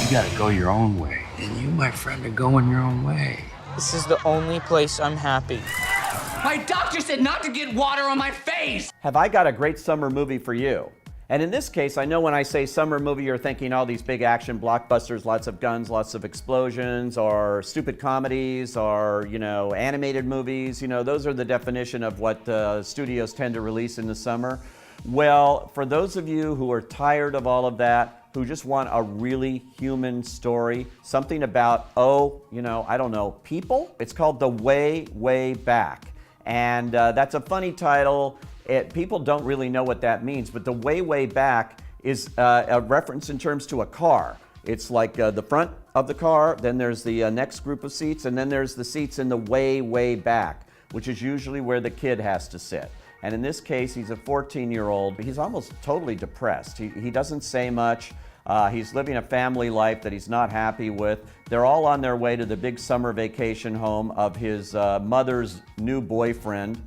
You gotta go your own way. And you, my friend, are going your own way. This is the only place I'm happy. My doctor said not to get water on my face! Have I got a great summer movie for you? And in this case, I know when I say summer movie, you're thinking all these big action blockbusters, lots of guns, lots of explosions, or stupid comedies, or, animated movies. Those are the definition of what studios tend to release in the summer. Well, for those of you who are tired of all of that, who just want a really human story, something about, people, it's called The Way, Way Back. And that's a funny title. People don't really know what that means, but the way, way back is a reference in terms to a car. It's like the front of the car, then there's the next group of seats, and then there's the seats in the way, way back, which is usually where the kid has to sit. And in this case, he's a 14-year-old. He's almost totally depressed. He doesn't say much. He's living a family life that he's not happy with. They're all on their way to the big summer vacation home of his mother's new boyfriend,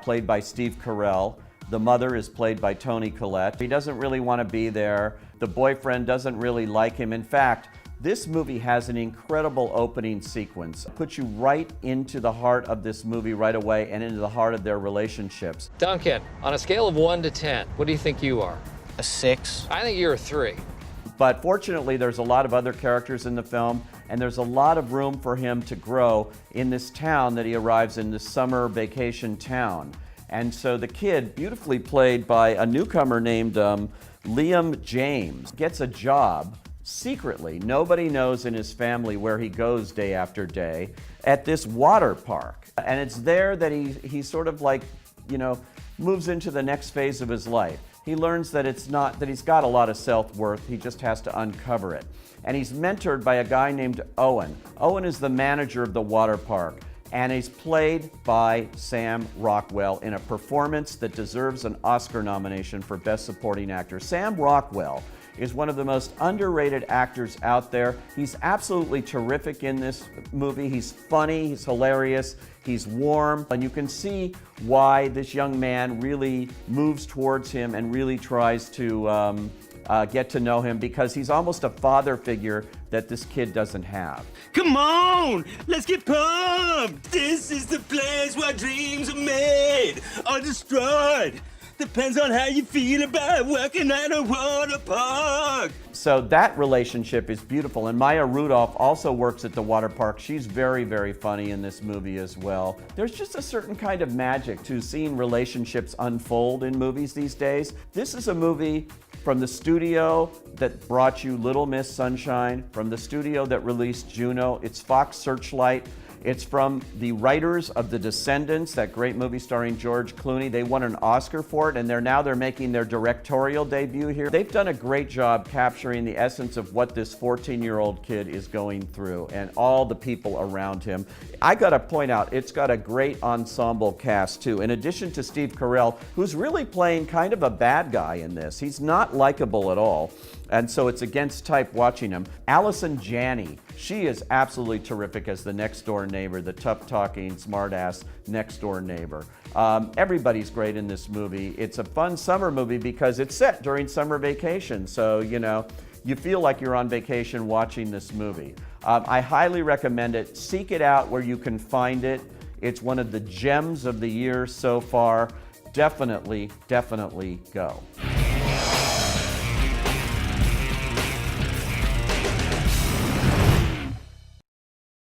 played by Steve Carell. The mother is played by Toni Collette. He doesn't really want to be there. The boyfriend doesn't really like him. In fact, this movie has an incredible opening sequence. It puts you right into the heart of this movie right away and into the heart of their relationships. Duncan, on a scale of 1 to 10, what do you think you are? A 6. I think you're a 3. But fortunately, there's a lot of other characters in the film, and there's a lot of room for him to grow in this town that he arrives in, this summer vacation town. And so the kid, beautifully played by a newcomer named Liam James, gets a job secretly. Nobody knows in his family where he goes day after day, at this water park. And it's there that he sort of moves into the next phase of his life. He learns that he's got a lot of self-worth, he just has to uncover it. And he's mentored by a guy named Owen. Owen is the manager of the water park, and he's played by Sam Rockwell in a performance that deserves an Oscar nomination for Best Supporting Actor. Sam Rockwell is one of the most underrated actors out there. He's absolutely terrific in this movie. He's funny, he's hilarious, he's warm, and you can see why this young man really moves towards him and really tries to get to know him, because he's almost a father figure that this kid doesn't have. Come on, let's get pumped! This is the place where dreams are made or destroyed. Depends on how you feel about working at a water park. So that relationship is beautiful, and Maya Rudolph also works at the water park. She's very, very funny in this movie as well. There's just a certain kind of magic to seeing relationships unfold in movies these days. This is a movie from the studio that brought you Little Miss Sunshine, from the studio that released Juno. It's Fox Searchlight. It's from the writers of The Descendants, that great movie starring George Clooney. They won an Oscar for it, and they're making their directorial debut here. They've done a great job capturing the essence of what this 14-year-old kid is going through and all the people around him. I gotta point out, it's got a great ensemble cast too. In addition to Steve Carell, who's really playing kind of a bad guy in this. He's not likable at all, and so it's against type watching him. Allison Janney, she is absolutely terrific as the next door neighbor, the tough-talking, smart-ass next door neighbor. Everybody's great in this movie. It's a fun summer movie because it's set during summer vacation, so you feel like you're on vacation watching this movie. I highly recommend it. Seek it out where you can find it. It's one of the gems of the year so far. Definitely, definitely go.